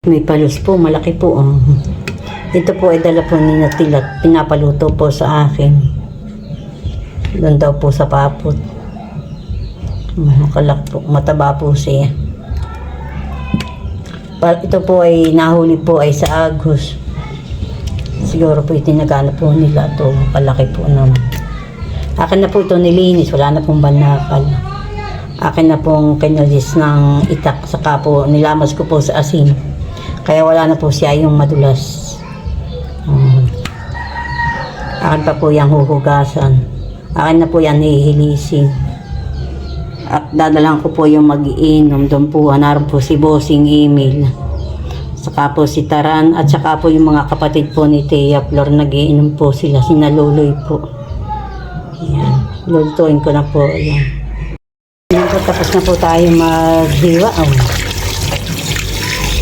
May palos po, malaki po. Ito po ay dala po ni Natilat. Pinapaluto po sa akin. Doon daw po sa papot. Makalak po, mataba po siya. Ito po ay nahuli po ay sa Agos. Siguro po itinagana po nila ito. Kalaki po naman. Akin na po ito nilinis. Wala na pong banakal. Akin na pong kinalis ng itak. Saka po nilamas ko po sa asin. Kaya wala na po siya yung madulas. Akin pa po yung huhugasan. Akin na po yan hihilisin. At dadalang ko po yung mag-iinom. Doon po, naroon po si Bossing Emil. Saka po si Taran. At saka po yung mga kapatid po ni Thea Flor. Nag-iinom po sila. Sinaluloy po. Ayan. Lulutuin ko na po. Ayan. Ayan po, tapos na po tayo maghiwa.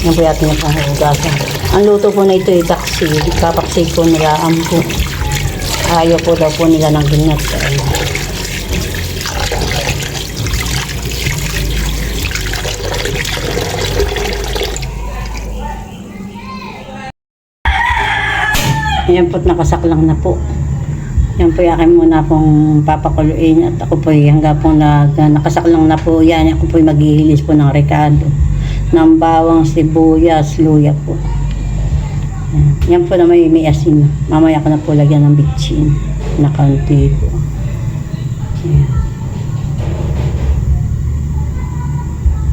Ayan po yatin yung panghugasan. Ang luto po na ito ay taksi. Kapaksi po nila po. Ayaw po daw po nila ng ginat. Ayan po, nakasaklang na po. Yan po yakin muna pong papakuluin at ako po hanggang po nakasaklang na po yan. Ako po maghihilis po ng rekado. Ng bawang, sibuyas, luya po. Yan po na may asin. Mamaya ko na po lagyan ng bitchin na kaunti po. Ayan.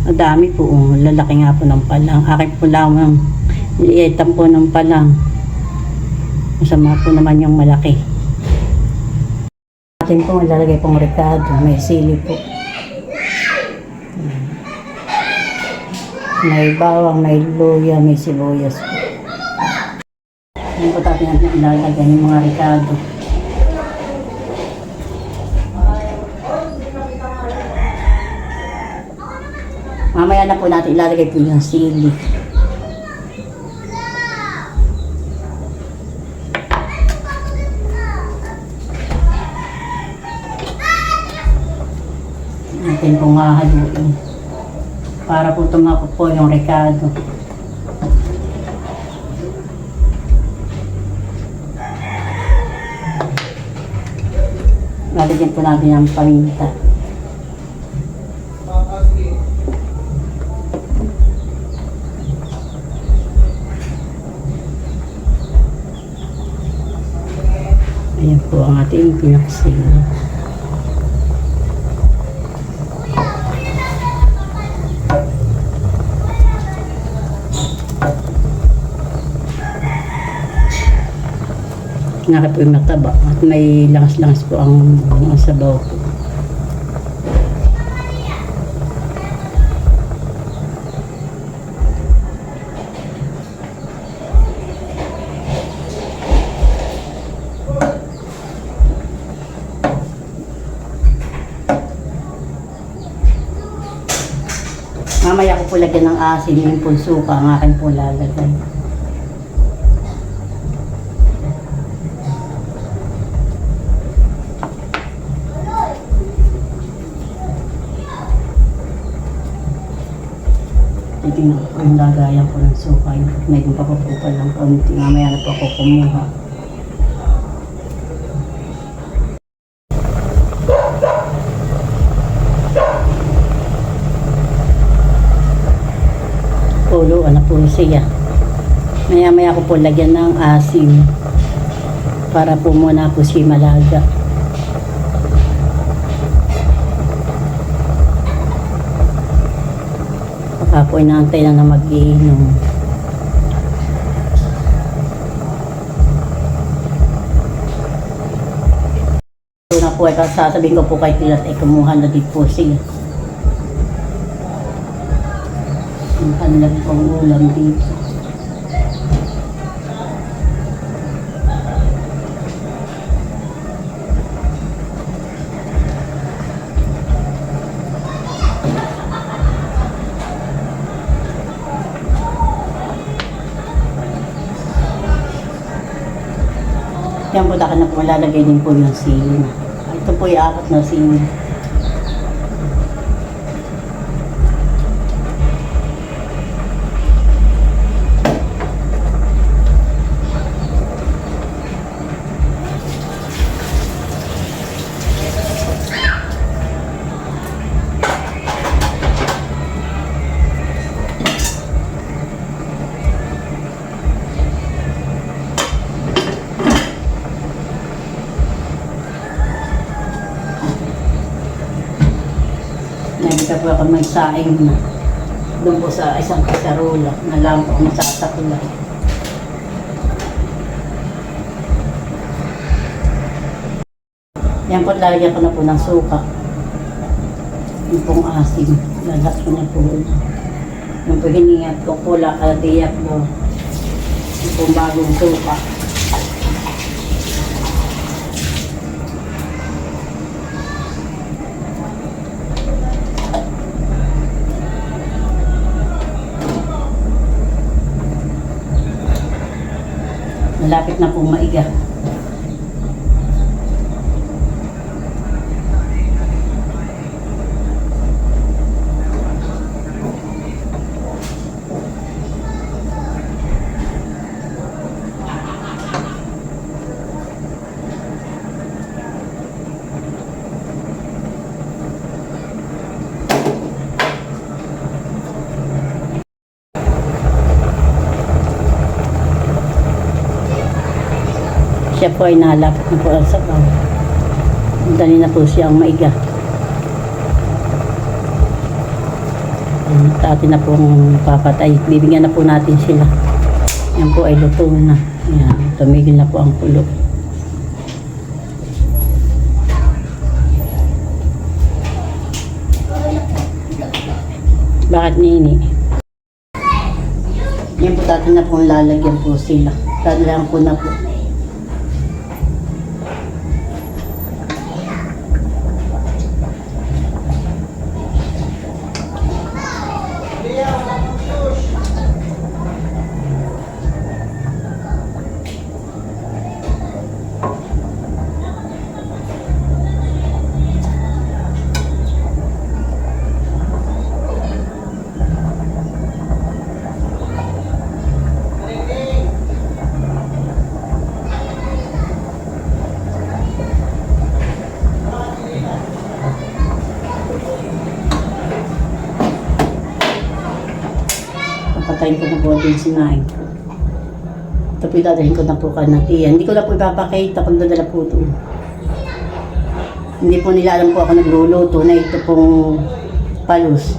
Madami po. Lalaki nga po ng palang. Akin po lamang liitan po ng palang. Masama po naman yung malaki. Atin po ilalagay pong rekado. May sili po. May bawang, may luya, may sibuyas po. Yan po natin ilalagay yung mga rekado. Mamaya na po natin ilalagay po yung sili. Natin pong hahaluin para po tumakot po yung rekado. Lalagyan po natin ang paminta. Ayan po ang ating pinaksil. Naka po yung mataba at may langas-langas po ang sabaw po. Mamaya ko po lagyan ng asin, yung punsuka ang akin po lalagay. Titingnan ko yung lagayan ko ng suka. May papapupal lang konti. Mamaya na po ako kumuha. Pulo, ano po siya. Maya ko po lagyan ng asin. Para po muna po siya malaga. Ako inaantay na mag-iinom. Ito na po, sasabihin ko po kay Tilat ay kumuha na din po siya. Ang kanilang pang ulam dito. Yan po, daka na po malalagay din po yung sili. Ito po yung 4 na sili. Nandito po ako may saing na. Doon po sa isang kasarola na lang po masasakulay. Yan po, lalagyan ko na po ng suka. Yung pong asim. Lahat ko na po. Yung po hiningat ko po, lakadiyak mo. Yung pong bagong suka. Malapit na pong maiga. Siya po ay nalapit na po ang sabaw. Dali na po siyang maiga. Atin na pong papatay. Bibigyan na po natin sila. Yan po ay luto na. Yan, tumigil na po ang kulo. Bakit nini? Yan po dati na pong lalagyan po sila. Dadalahan ko na po. Papatayin ko na po din sinain ko. Ito po dadalhin ko na po kanatiyan. Hindi ko na po ipapakita pag dadala po ito. Hindi po nila alam po ako nagluluto na ito pong palus.